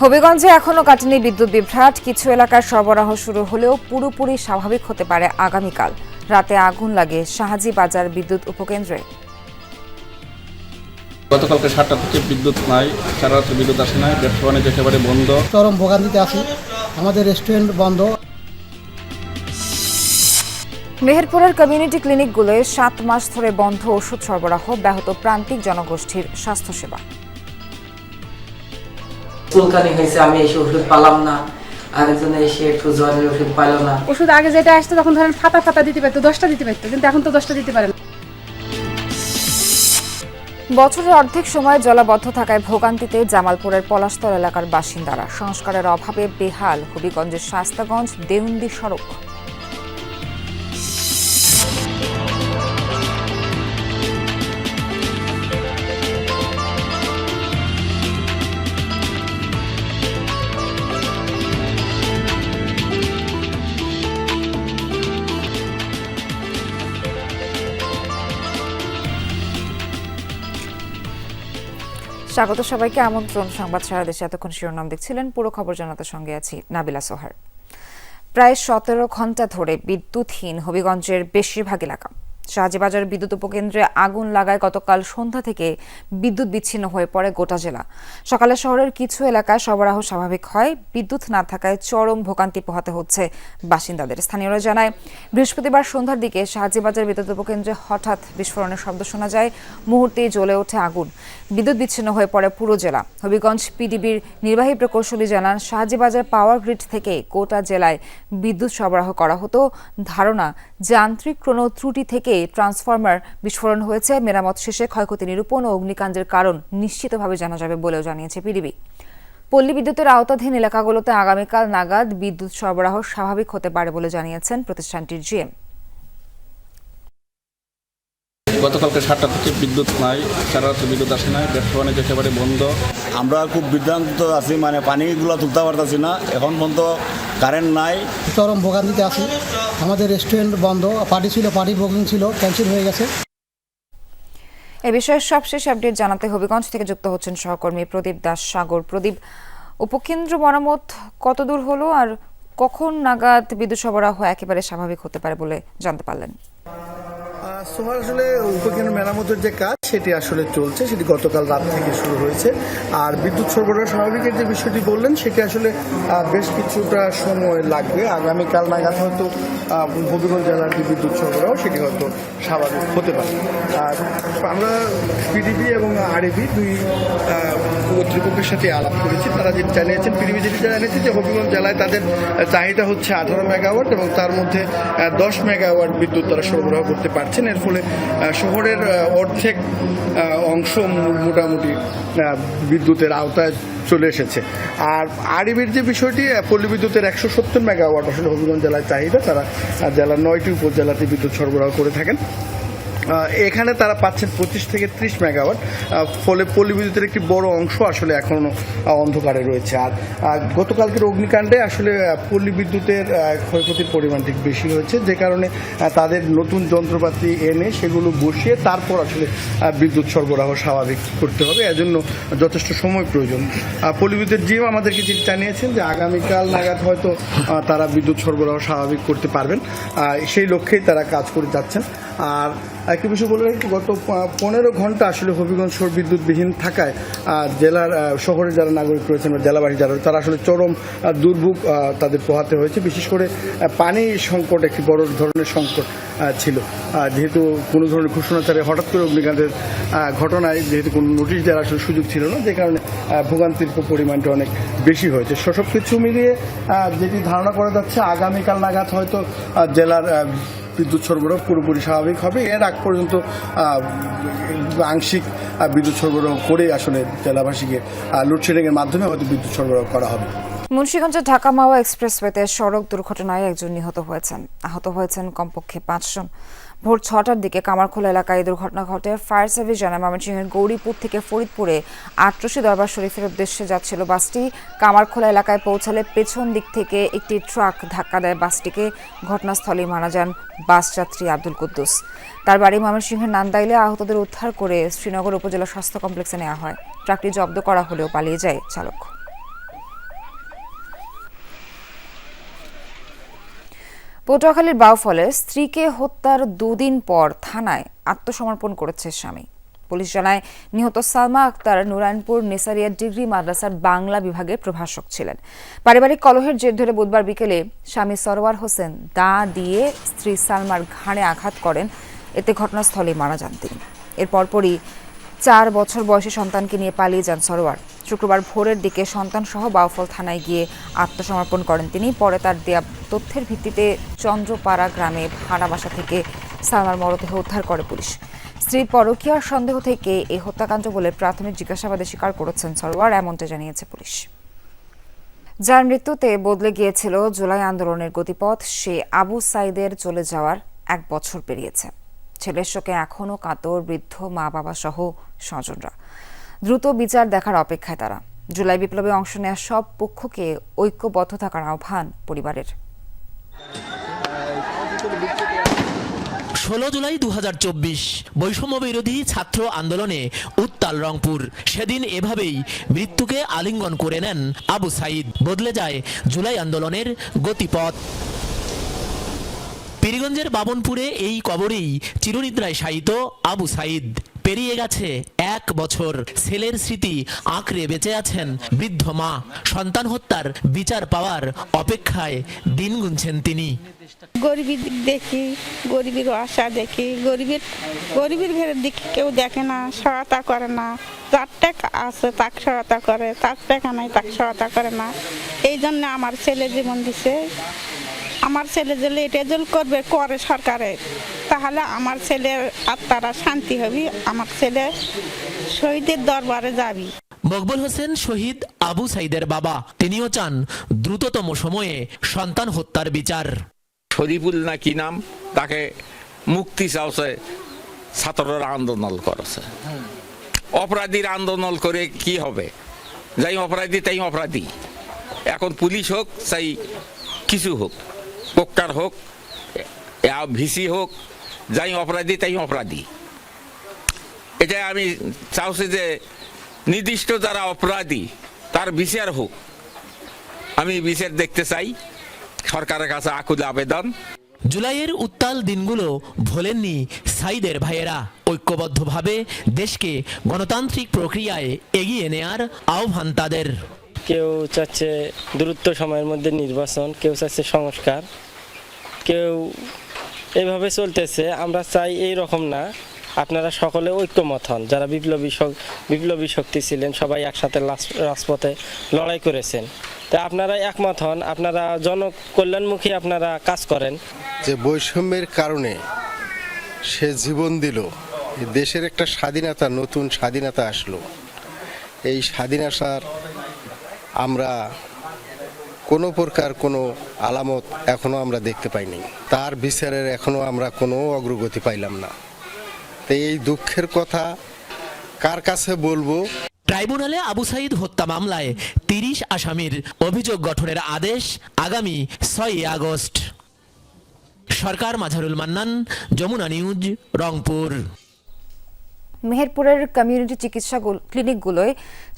হবিগঞ্জে এখনো কাটেনি বিদ্যুৎ বিভ্রাট। কিছু এলাকার সরবরাহ শুরু হলেও পুরোপুরি স্বাভাবিক হতে পারে আগামীকাল। রাতে আগুন লাগে শাহাজি বাজার বিদ্যুৎ উপকেন্দ্রে। গতকালকে 7টা থেকে বিদ্যুৎ নাই, সারা রাত্রে বিদ্যুৎ আসে নাই, ব্যবসা বাণিজ্য একেবারে বন্ধ। চরম ভোগান্তিতে আছি, আমাদের রেস্টুরেন্ট বন্ধ। মেহেরপুরের কমিউনিটি ক্লিনিকগুলোয় 7 মাস ধরে বন্ধ ওষুধ সরবরাহ, ব্যাহত প্রান্তিক জনগোষ্ঠীর স্বাস্থ্যসেবা। চুলকানি হয়েছে, আমি এসে ওষুধ পালাম না, আরেকজন এসে একটু জ্বরের ওষুধ পাইল না। ওষুধ আগে যেটা আসতো তখন ধরেন ফাতা দিতে পারতো, 10টা দিতে পারতো, কিন্তু এখন তো 10টা দিতে পারে না। বছরের অর্ধেক সময় জলাবদ্ধ থাকায় ভোগান্তিতে জামালপুরের পলাশতল এলাকার বাসিন্দারা। সংস্কারের অভাবে বেহাল হবিগঞ্জের শাস্তাগঞ্জ দেউন্দি সড়ক। স্বাগত সবাইকে, আমন্ত্রণ সংবাদ সারা দেশে। এতক্ষণ শিরোনাম দেখছিলেন, পুরো খবর জানাতে সঙ্গে আছি নাবিলা সোহার। প্রায় 17 ঘন্টা ধরে বিদ্যুৎহীন হবিগঞ্জের বেশিরভাগ এলাকা। শাহজিবাজার বিদ্যুৎ উপকেন্দ্রে আগুন লাগায় গতকাল সন্ধ্যা থেকে বিদ্যুৎ বিচ্ছিন্ন হয়ে পড়ে গোটা জেলা। সকালে শহরের কিছু এলাকায় সরবরাহ স্বাভাবিক হয়, বিদ্যুৎ না থাকায় চরম ভোগান্তি পোহাতে হচ্ছে বাসিন্দাদের। স্থানীয়রা জানায়, বৃহস্পতিবার সন্ধ্যার দিকে শাহজিবাজার বিদ্যুৎ উপকেন্দ্রে হঠাৎ বিস্ফোরণের শব্দ শোনা যায়, মুহূর্তেই জ্বলে ওঠে আগুন। বিদ্যুৎ বিচ্ছিন্ন হয়ে পড়ে পুরো জেলা। হবিগঞ্জ পিডিবির নির্বাহী প্রকৌশলী জানান, শাহজিবাজার পাওয়ার গ্রিড থেকে গোটা জেলায় বিদ্যুৎ সরবরাহ করা হতো। ধারণা, যান্ত্রিক কোনো ত্রুটি থেকে ট্রান্সফরমার বিস্ফোরণ হয়েছে। মেরামত শেষে ক্ষয়ক্ষতি নিরূপণ ও অগ্নিকাণ্ডের কারণ নিশ্চিতভাবে জানা যাবে বলেও জানিয়েছে পিডিবি। পল্লী বিদ্যুতের আওতাধীন এলাকাগুলোতে আগামীকাল নাগাদ বিদ্যুৎ সরবরাহ স্বাভাবিক হতে পারে বলে জানিয়েছেন প্রতিষ্ঠানটির জিএম। গতকালকে 7টা থেকে বিদ্যুৎ নাই, সারা রাত্রে বিদ্যুৎ আসে নাই, ব্যবসা বাণিজ্য একেবারে বন্ধ। আমরা খুব বিভ্রান্ত আছি, মানে পানিগুলো তুলতে পারতেছি না, এখন পর্যন্ত কারেন্ট নাই। চরম ভোগান্তিতে আছি, আমাদের রেস্টুরেন্ট বন্ধ। পার্টি বুকিং ছিল, ক্যান্সেল হয়ে গেছে। এ বিষয়ে সবশেষ আপডেট জানাতে হবিগঞ্জ থেকে যুক্ত হচ্ছেন সহকর্মী প্রদীপ দাস সাগর। প্রদীপ, উপকেন্দ্র মেরামত কত দূর হলো আর কখন নাগাদ বিদ্যুৎ সরবরাহ একেবারে স্বাভাবিক হতে পারে বলে জানতে পারলেন? সোহার, আসলে উপকেন্দ্র মেরামতের যে কাজ সেটি আসলে চলছে, সেটি গতকাল রাত থেকে শুরু হয়েছে। আর বিদ্যুৎ সরবরাহ স্বাভাবিকের যে বিষয়টি বললেন সেটি আসলে বেশ কিছুটা সময় লাগবে। আগামীকাল নাগাদ হয়তো হবিগঞ্জ জেলার যে বিদ্যুৎ সরবরাহ সেটি হয়তো স্বাভাবিক হতে পারে। আর আমরা পিডিবি এবং আরএবি দুই কর্তৃপক্ষের সাথে আলাপ করেছি। তারা যেটা জানিয়েছেন, পিডিবি যেটি জানিয়েছে যে হবিগঞ্জ জেলায় তাদের চাহিদা হচ্ছে 18 মেগাওয়াট এবং তার মধ্যে 10 মেগাওয়াট বিদ্যুৎ তারা সরবরাহ করতে পারছেন। এর ফলে শহরের অর্ধেক অংশ মোটামুটি বিদ্যুতের আওতায় চলে এসেছে। আর আরএবির যে বিষয়টি, পল্লী বিদ্যুতের 170 মেগাওয়াট আসলে হবিগঞ্জ জেলার চাহিদা। তারা জেলার 9টি উপজেলাতে বিদ্যুৎ সরবরাহ করে থাকেন। এখানে তারা পাচ্ছেন 25 থেকে 30 মেগাওয়াট। ফলে পল্লী বিদ্যুতের একটি বড় অংশ আসলে এখনও অন্ধকারে রয়েছে। আর গতকালকের অগ্নিকাণ্ডে আসলে পল্লী বিদ্যুতের ক্ষয়ক্ষতির পরিমাণটি বেশি হয়েছে, যে কারণে তাদের নতুন যন্ত্রপাতি এনে সেগুলো বসিয়ে তারপর আসলে বিদ্যুৎ সরবরাহ স্বাভাবিক করতে হবে। এজন্য যথেষ্ট সময় প্রয়োজন। পল্লী বিদ্যুতের জিএম আমাদেরকে যেটি জানিয়েছেন যে আগামীকাল নাগাদ হয়তো তারা বিদ্যুৎ সরবরাহ স্বাভাবিক করতে পারবেন, সেই লক্ষ্যেই তারা কাজ করে যাচ্ছেন। আর একটি বিষয় বলে রাখি, গত 15 ঘন্টা আসলে হবিগঞ্জ শহর বিদ্যুৎবিহীন থাকায় জেলার শহরের যারা নাগরিক রয়েছেন বা জেলাবাসী যারা, তারা আসলে চরম দুর্ভোগ তাদের পোহাতে হয়েছে। বিশেষ করে পানি সংকট একটি বড় ধরনের সংকট ছিল, যেহেতু কোনো ধরনের ঘোষণা ছাড়ে হঠাৎ করে অগ্নিকাণ্ডের ঘটনায় যেহেতু কোনো নোটিশ দেওয়ার আসলে সুযোগ ছিল না, যে কারণে ভোগান্তির পরিমাণটা অনেক বেশি হয়েছে। সব কিছু মিলিয়ে যেটি ধারণা করা যাচ্ছে, আগামীকাল নাগাদ হয়তো জেলার বিদ্যুৎ সরবরাহ পুরোপুরি স্বাভাবিক হবে। এর আগ পর্যন্ত আংশিক বিদ্যুৎ সরবরাহ করে আসলে জেলাবাসীকে লোডশেডিংয়ের মাধ্যমে হয়তো বিদ্যুৎ সরবরাহ করা হবে। মুন্সিগঞ্জের ঢাকা মাওয়া এক্সপ্রেসওয়েতে সড়ক দুর্ঘটনায় একজন নিহত হয়েছেন। আহত হয়েছেন কমপক্ষে 5 জন। ভোর 6টার দিকে কামারখোলা এলাকায় দুর্ঘটনা ঘটে। ফায়ার সার্ভিস জানায়, ময়মনসিংহের গৌরীপুর থেকে ফরিদপুরে আটরশি দরবার শরীফের উদ্দেশ্যে যাচ্ছিল বাসটি। কামারখোলা এলাকায় পৌঁছালে পেছন দিক থেকে একটি ট্রাক ধাক্কা দেয় বাসটিকে। ঘটনাস্থলেই মারা যান বাস যাত্রী আব্দুল কুদ্দুস। তার বাড়ি ময়মনসিংহের নান্দাইলে। আহতদের উদ্ধার করে শ্রীনগর উপজেলা স্বাস্থ্য কমপ্লেক্সে নেওয়া হয়। ট্রাকটি জব্দ করা হলেও পালিয়ে যায় চালক। পটুয়াখালীর বাউফলে স্ত্রীকে হত্যার দুদিন পর থানায় আত্মসমর্পণ করেছে স্বামী। পুলিশ জানায়, নিহত সালমা আক্তার নুরায়ণপুর নেসারিয়া ডিগ্রি মাদ্রাসার বাংলা বিভাগের প্রভাষক ছিলেন। পারিবারিক কলহের জের ধরে বুধবার বিকেলে স্বামী সরওয়ার হোসেন দা দিয়ে স্ত্রী সালমার ঘাড়ে আঘাত করেন। এতে ঘটনাস্থলেই মারা যান তিনি। এর পরপরই 4 বছর বয়সী সন্তানকে নিয়ে পালিয়ে যান সরওয়ার। শুক্রবার ভোরের দিকে সন্তানসহ বাউফল থানায় গিয়ে আত্মসমর্পণ করেন তিনি। পরে তার দেয়া তথ্যের ভিত্তিতে চন্দ্রপাড়া গ্রামে ভাড়া বাসা থেকে সালমার মরদেহ উদ্ধার করে পুলিশ। স্ত্রীর পরকীয়ার সন্দেহ থেকে এই হত্যাকাণ্ড বলে প্রাথমিক জিজ্ঞাসাবাদে স্বীকার করেছেন সরওয়ার, এমনটা জানিয়েছে পুলিশ। যার মৃত্যুতে বদলে গিয়েছিল জুলাই আন্দোলনের গতিপথ, সে আবু সাইদের চলে যাওয়ার 1 বছর পেরিয়েছে। ছেলের শোকে এখনও কাতর বৃদ্ধ মা বাবা সহ স্বজনরা। দ্রুত বিচার দেখার অপেক্ষায় তারা। জুলাই বিপ্লবে অংশ নেওয়া সব পক্ষকে ঐক্যবদ্ধ থাকার আহ্বান পরিবারের। 16 জুলাই 2024 বৈষম্য বিরোধী ছাত্র আন্দোলনে উত্তাল রংপুর। সেদিন এভাবেই মৃত্যুকে আলিঙ্গন করে নেন আবু সাইদ। বদলে যায় জুলাই আন্দোলনের গতিপথ। পীরগঞ্জের বাবনপুরে এই কবরেই চিরনিদ্রায় শায়িত আবু সাইদ। পেরিয়ে গেছে 1 বছর। ছেলের স্মৃতি আঁকড়ে বেঁচে আছেন বৃদ্ধ মা। সন্তান হত্যার বিচার পাওয়ার অপেক্ষায় দিন গুনছেন তিনি। গরিবের দিক দেখি, গরিবের আশা দেখি, গরিবের ঘরের দিকে কেউ দেখে না, সহায়তা করে না। যার টাকা আছে তাকে সহায়তা করে, তার টাকা নাই তাকে সহায়তা করে না। এই জন্য আমার ছেলে জীবন দিছে। আমার ছেলে যদি এটা যদি করে সরকারে, তাহলে আমার ছেলের আত্মারা শান্তি হবে, আমার ছেলে শহীদের দরবারে যাবি। মকবুল হোসেন শহীদ আবু সাইদের বাবা। তিনিও চান দ্রুততম সময়ে সন্তান হত্যার বিচার। শরীফুল না কি নাম, তাকে মুক্তি চাওছে, ছাত্ররা আন্দোলন করেছে। অপরাধীর আন্দোলন করে কি হবে? যাই অপরাধী তাই অপরাধী। এখন পুলিশ হোক চাই কিছু হোক, কোক্কার হোক, ভিসি হোক, যাই অপরাধী তাই অপরাধী। এটা আমি চাওছি যে নির্দিষ্ট যারা অপরাধী তার বিচার হোক। আমি বিচার দেখতে চাই। সরকারের কাছে আকুল আবেদন। জুলাইয়ের উত্তাল দিনগুলো ভোলেননি সাইদের ভাইয়েরা। ঐক্যবদ্ধভাবে দেশকে গণতান্ত্রিক প্রক্রিয়ায় এগিয়ে নেয়ার আহ্বান তাদের। কেউ চাচ্ছে দ্রুত সময়ের মধ্যে নির্বাচন, কেউ চাচ্ছে সংস্কার, কেউ এভাবে চলতেছে। আমরা চাই এই রকম না, আপনারা সকলে ঐক্যমত হন। যারা বিপ্লবী শক্তি ছিলেন সবাই একসাথে রাজপথে লড়াই করেছেন, তা আপনারা একমত হন, আপনারা জনকল্যাণমুখী আপনারা কাজ করেন। যে বৈষম্যের কারণে সে জীবন দিল, দেশের একটা স্বাধীনতা, নতুন স্বাধীনতা আসলো। এই স্বাধীনতার আমরা কোনো প্রকার কোনো আলামত এখনো আমরা দেখতে পাইনি। তার বিচারের এখনো আমরা কোনো অগ্রগতি পাইলাম না। তো এই দুঃখের কথা কার কাছে বলবো? ট্রাইব্যুনালে আবু সাইদ হত্যা মামলায় 30 আসামির অভিযোগ গঠনের আদেশ আগামী 6 আগস্ট। সরকার মাঝারুল মান্নান, যমুনা নিউজ, রংপুর। মেহেরপুরের কমিউনিটি চিকিৎসা ক্লিনিকগুলোয়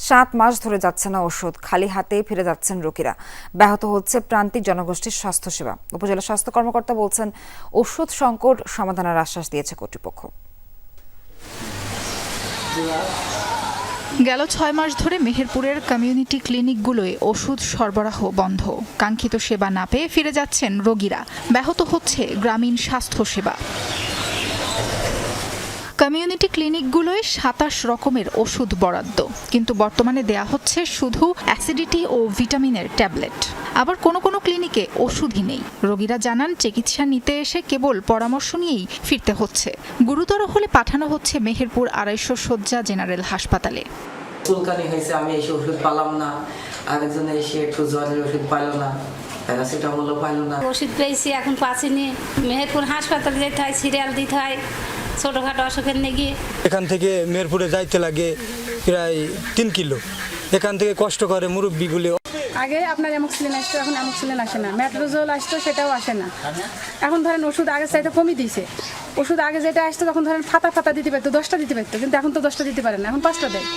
7 মাস ধরে যাচ্ছে না ওষুধ। খালি হাতে ফিরে যাচ্ছেন রোগীরা। ব্যাহত হচ্ছে প্রান্তিক জনগোষ্ঠীর স্বাস্থ্যসেবা। উপজেলা স্বাস্থ্য কর্মকর্তা বলছেন, ওষুধ সংকট সমাধানের আশ্বাস দিয়েছে কর্তৃপক্ষ। গেল 6 মাস ধরে মেহেরপুরের কমিউনিটি ক্লিনিকগুলোয় ওষুধ সরবরাহ বন্ধ। কাঙ্ক্ষিত সেবা না পেয়ে ফিরে যাচ্ছেন রোগীরা। ব্যাহত হচ্ছে গ্রামীণ স্বাস্থ্যসেবা। কমিউনিটি ক্লিনিকগুলোয় 27 রকমের ওষুধ বরাদ্দ, কিন্তু বর্তমানে দেয়া হচ্ছে শুধু অ্যাসিডিটি ও ভিটামিনের ট্যাবলেট। আবার কোনো কোনো ক্লিনিকে ওষুধই নেই। রোগীরা জানান, চিকিৎসা নিতে এসে কেবল পরামর্শ নিয়েই ফিরতে হচ্ছে। গুরুতর হলে পাঠানো হচ্ছে মেহেরপুর 250 শয্যা জেনারেল হাসপাতালে। চুলকানি হয়েছে, আমি এসে ওষুধ পেলাম না। আরেকজন এসে একটু জ্বরের ওষুধ পাইল না, প্যারাসিটামলও পাইল না। ওষুধ পেয়েছি, এখন পাচ্ছিনি। মেহেরপুর হাসপাতালে যেতে হয়, সিরিয়াল দিতে হয় ছোটোখাটো অসুখের নিয়ে। এখান থেকে মেহেরপুরে যাইতে লাগে প্রায় 3 কিলো। এখান থেকে কষ্ট করে মুরব্বীগুলো। আগে আপনার অ্যামোক্সিলিন আসতো, এখন অ্যামোক্সিলিন আসে না। মেট্রোজোল আসতো, সেটাও আসে না। এখন ধরেন ওষুধ আগের চাইতে কমিয়ে দিয়েছে। ওষুধ আগে যেটা আসতো তখন ধরেন ফাতা দিতে পারতো, 10টা দিতে পারতো, কিন্তু এখন তো 10টা দিতে পারে না, এখন 5টা দেয়।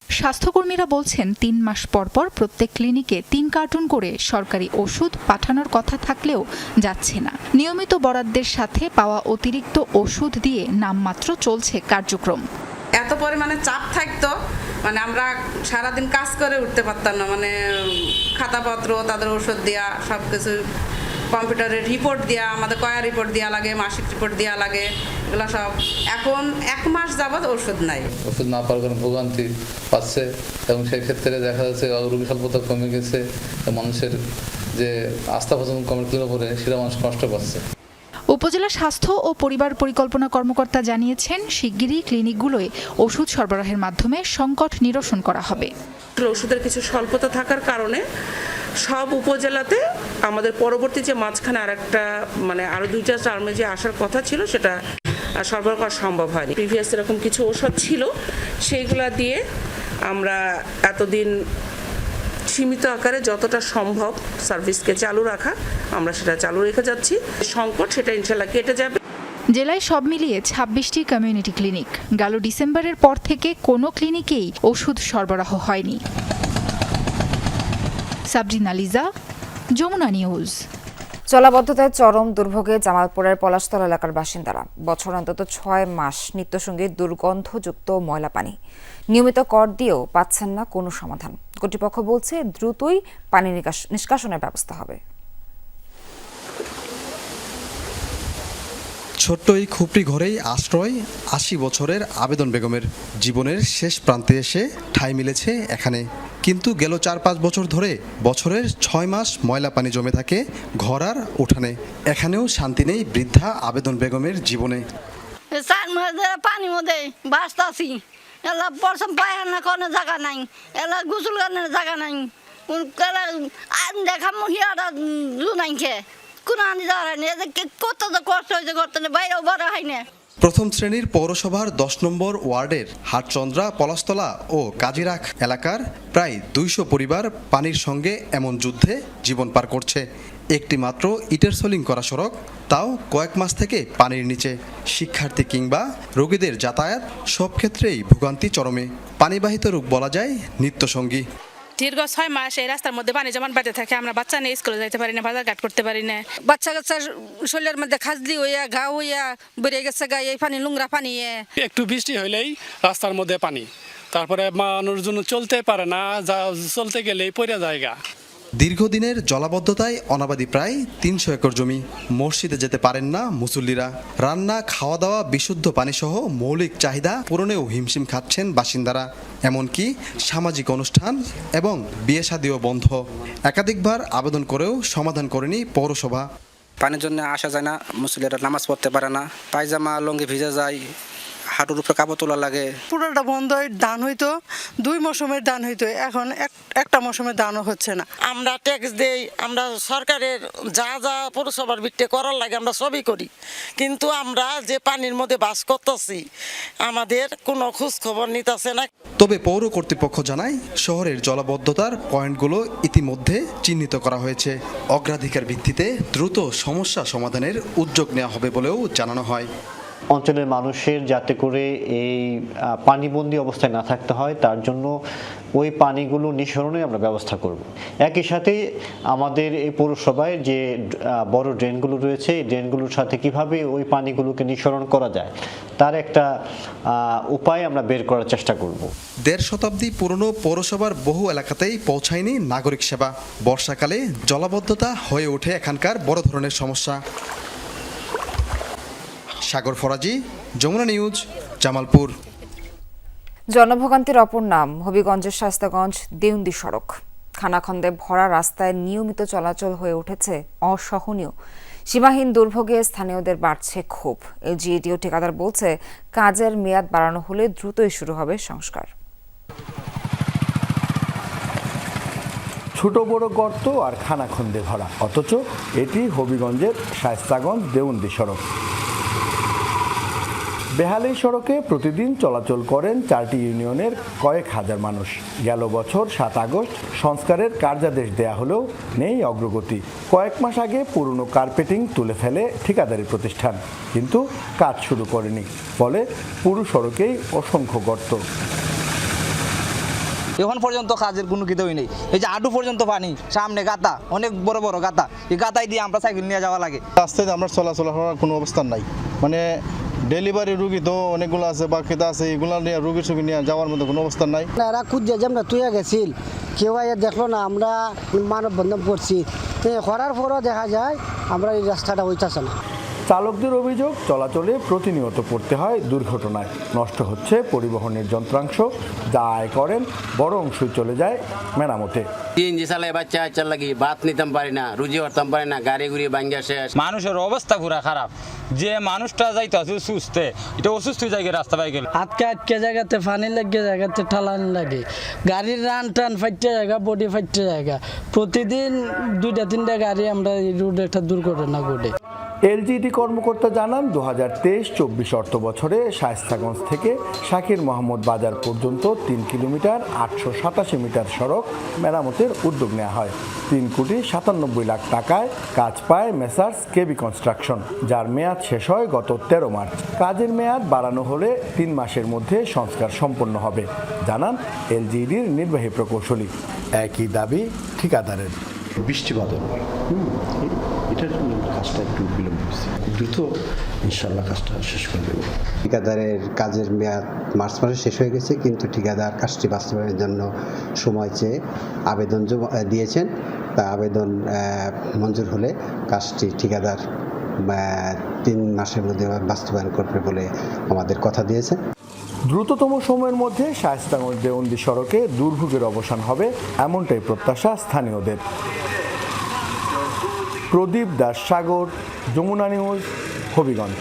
স্বাস্থ্যকর্মীরা বলছেন ৩ মাস পর পর প্রত্যেক ক্লিনিকে ৩ কার্টুন করে সরকারি ওষুধ পাঠানোর কথা থাকলেও যাচ্ছে না। নিয়মিত বরাদ্দের সাথে পাওয়া অতিরিক্ত ওষুধ দিয়ে নামমাত্র চলছে কার্যক্রম। এত পরিমাণে চাপ থাকতো, মানে আমরা সারাদিন কাজ করে উঠতে পারতাম না, মানে খাতাপত্র, তাদের ওষুধ দেওয়া, সব কিছু কম্পিউটারের রিপোর্ট দেওয়া, আমাদের কয়া রিপোর্ট দেওয়া লাগে, মাসিক রিপোর্ট দেওয়া লাগে, এগুলো সব। এখন ১ মাস যাবৎ ওষুধ নাই। ওষুধ না পাওয়ার কারণে ভোগান্তি পাচ্ছে এবং সেই ক্ষেত্রে দেখা যাচ্ছে রোগী স্বল্পতা কমে গেছে, মানুষের যে আস্থা ভোজন কমিটির উপরে সেটা মানুষ কষ্ট পাচ্ছে। উপজেলা স্বাস্থ্য ও পরিবার পরিকল্পনা কর্মকর্তা জানিয়েছেন, শিগগিরই ক্লিনিকগুলোয় ওষুধ সরবরাহের মাধ্যমে সংকট নিরসন করা হবে। ওষুধের কিছু স্বল্পতা থাকার কারণে সব উপজেলাতে আমাদের পরবর্তী যে মাঝখানে আরেকটা মানে আরো 2টা টার্মে যে আসার কথা ছিল সেটা সরবরাহ করা সম্ভব হয়নি। প্রিভিয়াস এরকম কিছু ওষুধ ছিল, সেইগুলা দিয়ে আমরা এতদিন সীমিত আকারে যতটা সম্ভব সার্ভিসকে চালু রাখা, আমরা সেটা চালু রেখে যাচ্ছি। সংকট সেটা ইনশাল্লাহ কেটে যাবে। জেলায় সব মিলিয়ে ২৬টি কমিউনিটি ক্লিনিক। গেল ডিসেম্বরের পর থেকে কোনো ক্লিনিকেই ওষুধ সরবরাহ হয়নি। সাবরিনা লিজা, যমুনা নিউজ। জলাবদ্ধতায় চরম দুর্ভোগে জামালপুরের পলাশতলা এলাকার বাসিন্দারা। বছর অন্তত ৬ মাস নিত্যসঙ্গী দুর্গন্ধযুক্ত ময়লা পানি। নিয়মিত কর দিয়েও পাচ্ছেন না কোনো সমাধান। কর্তৃপক্ষ বলছে দ্রুতই পানি নিষ্কাশনের ব্যবস্থা হবে। ছোট্ট এই খুপড়ি ঘরেই আশ্রয় ৮০ বছরের আবেদন বেগমের। জীবনের শেষ প্রান্তে এসে ঠাঁই মিলেছে এখানে। কিন্তু গেল ৪-৫ বছর ধরে বছরের ৬ মাস ময়লা পানি জমে থাকে ঘর আর উঠানে। এখানেও শান্তি নেই বৃদ্ধা আবেদন বেগমের জীবনে। পানি মধ্যে বাঁচতাছি, এলা পরশম পায়খানা কোনো জায়গা নাই, এলা গোসল করার জায়গা নাই, দেখা মহিলারা জুনাইছে কোনো আনি যাওয়ার হয়নি। কত কষ্ট হয়েছে করতে বাইরেও বড় হয় না। প্রথম শ্রেণীর পৌরসভার ১০ নম্বর ওয়ার্ডের হাটচন্দ্রা, পলাশতলা ও কাজিরাখ এলাকার প্রায় ২০০ পরিবার পানির সঙ্গে এমন যুদ্ধে জীবন পার করছে। একটি মাত্র ইটের সোলিং করা সড়ক, তাও কয়েক মাস থেকে পানির নিচে। শিক্ষার্থী কিংবা রোগীদের যাতায়াত সব ক্ষেত্রেই ভোগান্তি চরমে। পানিবাহিত রোগ বলা যায় নিত্যসঙ্গী। দীর্ঘ ৬ মাস এই রাস্তার মধ্যে পানি জমান বাড়তে থাকে। আমরা বাচ্চা নিয়ে স্কুলে যাইতে পারি না, বাজার ঘাট করতে পারি না। বাচ্চা কাচ্চার শরীরের মধ্যে খাজলি হইয়া ঘা হইয়া বেড়ে গেছে গায়ে এই পানি, নোংরা পানি। একটু বৃষ্টি হইলেই রাস্তার মধ্যে পানি, তারপরে মানুষজন চলতে পারে না, চলতে গেলেই পড়ে জায়গা। দীর্ঘদিনের জলাবদ্ধতায় অনাবাদি প্রায় ৩০০ একর জমি। মসজিদে যেতে পারেন না মুসল্লিরা। রান্না, খাওয়া দাওয়া, বিশুদ্ধ পানিসহ মৌলিক চাহিদা পূরণেও হিমশিম খাচ্ছেন বাসিন্দারা। এমনকি সামাজিক অনুষ্ঠান এবং বিয়ে শাদিও বন্ধ। একাধিকবার আবেদন করেও সমাধান করেনি পৌরসভা। পানির জন্য আসা যায় না, মুসল্লিরা নামাজ পড়তে পারে না, পায়জামা লঙ্গি ভিজে যায়, হাঁটুর উপরে কাপড় তোলা লাগে। পুরোটা বন্ধ হয়ে ধান হইতো, 2 মৌসুমের ধান হইতো, এখন একটা মৌসুমের ধানও হচ্ছে না। আমরা ট্যাক্স দেই, আমরা সরকারের যা যা পৌরসভার ভিত্তিতে করার লাগে আমরা সবই করি, কিন্তু আমরা যে পানির মধ্যে বাস করতেছি আমাদের কোনো খোঁজ খবর নিতেছে না। তবে পৌর কর্তৃপক্ষ জানায়, শহরের জলাবদ্ধতার পয়েন্টগুলো ইতিমধ্যে চিহ্নিত করা হয়েছে। অগ্রাধিকার ভিত্তিতে দ্রুত সমস্যা সমাধানের উদ্যোগ নেওয়া হবে বলেও জানানো হয়। অঞ্চলের মানুষের যাতে করে এই পানিবন্দী অবস্থায় না থাকতে হয়, তার জন্য ওই পানিগুলো নিঃসরণে আমরা ব্যবস্থা করব। একই সাথে আমাদের এই পৌরসভায় যে বড় ড্রেনগুলো রয়েছে, এই ড্রেনগুলোর সাথে কিভাবে ওই পানিগুলোকে নিঃসরণ করা যায় তার একটা উপায় আমরা বের করার চেষ্টা করব। ১.৫ শতাব্দী পুরনো পৌরসভার বহু এলাকাতেই পৌঁছায়নি নাগরিক সেবা। বর্ষাকালে জলাবদ্ধতা হয়ে ওঠে এখানকার বড় ধরনের সমস্যা। সাগর ফরাজি, যমুনা নিউজ, জামালপুর। জনভোগান্তির অপর নাম হবিগঞ্জের শায়েস্তাগঞ্জ দেউন্দি সড়ক। খানাখন্দে ভরা রাস্তায় নিয়মিত চলাচল হয়ে উঠেছে অসহনীয়। সীমাহীন দুর্ভোগে স্থানীয়দের বাড়ছে ক্ষোভ। এলজিইডিও ঠিকাদার বলছে, কাজের মেয়াদ বাড়ানো হলে দ্রুতই শুরু হবে সংস্কার। ছোট বড় গর্ত আর খানাখন্দে ভরা, অথচ এটি হবিগঞ্জের শায়েস্তাগঞ্জ দেউন্দি সড়ক। বেহাল এই সড়কে প্রতিদিন চলাচল করেন 4টি ইউনিয়নের কয়েক হাজার মানুষ। গেল বছর 7 আগস্ট সংস্কারের কার্যাদেশ দেয়া হলেও নেই অগ্রগতি। কয়েক মাস আগে পুরনো কার্পেটিং তুলে ফেলে ঠিকাদারি প্রতিষ্ঠান, কিন্তু কাজ শুরু করেনি। ফলে পুরো সড়কেই অসংখ্য গর্ত। এখন পর্যন্ত কাজের কোনো কিতেই নেই। এই যে আডু পর্যন্ত পানি, সামনে গাতা, অনেক বড় বড় গাতা, এই গাতায় দিয়ে আমরা সাইকেল নিয়ে যাওয়া লাগে। রাস্তায় আমরা চলাচল হওয়ার কোনো অবস্থান নাই, মানে ডেলিভারি রুগী তো অনেকগুলো আছে বা খেতে আছে, এগুলো নিয়ে রুগীর সুগী নিয়ে যাওয়ার মতো কোনো অবস্থান নাই। এরা খুঁজছে যে আমরা তুইয়া গেছিল, কেউ আইয়া দেখলো না, আমরা মানববন্ধন করছি, করার পরও দেখা যায় আমরা এই রাস্তাটা হইতেছে না। চালকদের অভিযোগ, চলাচলে প্রতিনিয়ত পড়তে হয় দুর্ঘটনায়, নষ্ট হচ্ছে পরিবহনের যন্ত্রাংশ, যা আয় করেন বড় অংশই চলে যায় মেরামতে। সিএনজি চালাই বাচ্চা আচ্ছার লাগি ভাত নিতাম পারি না, রুজি করতাম পারি না, গাড়ি ঘুরিয়ে ভাঙ্গা শেষ। মানুষের অবস্থা পুরা খারাপ, যে মানুষটা যাইতে আছে সুস্থে, এটা অসুস্থ জায়গায় রাস্তা পাই গেল। আটকে জায়গাতে পানি লাগে, জায়গাতে ঠালান লাগে, গাড়ির রান টান ফাইটে জায়গা, বডি ফাইটে জায়গা, প্রতিদিন 2-3টা গাড়ি আমরা এই রোডে একটা দুর্ঘটনা ঘটে। এলজিইডি কর্মকর্তা জানান 2023-24 অর্থ বছরে শায়েস্তাগঞ্জ থেকে শাকির মোহাম্মদ বাজার পর্যন্ত 3 কিলোমিটার 887 মিটার সড়ক মেরামতের উদ্যোগ নেওয়া হয়। 3,97 লাখ টাকায় কাজ পায় মেসার্স কেবি কনস্ট্রাকশন, যার মেয়াদ শেষ হয় গত 13 মার্চ। কাজের মেয়াদ বাড়ানো হলে 3 মাসের মধ্যে সংস্কার সম্পন্ন হবে, জানান এলজিইডির নির্বাহী প্রকৌশলী। একই দাবি ঠিকাদারের। বৃষ্টি বাদল, এটার কাজটা একটু বিলম্ব হয়েছে, দ্রুত ইনশাল্লাহ কাজটা শেষ করে দেব। ঠিকাদারের কাজের মেয়াদ মার্চ মাসে শেষ হয়ে গেছে, কিন্তু ঠিকাদার কাজটি বাস্তবায়নের জন্য সময় চেয়ে আবেদন দিয়েছেন। তা আবেদন মঞ্জুর হলে কাজটি ঠিকাদার 3 মাসের মধ্যে বাস্তবায়ন করবে বলে আমাদের কথা দিয়েছে। দ্রুততম সময়ের মধ্যে শায়েস্তাগঞ্জ দেওবন্দি সড়কে দুর্ভোগের অবসান হবে, এমনটাই প্রত্যাশা স্থানীয়দের। প্রদীপ দাস সাগর, যমুনা নিউজ, হবিগঞ্জ।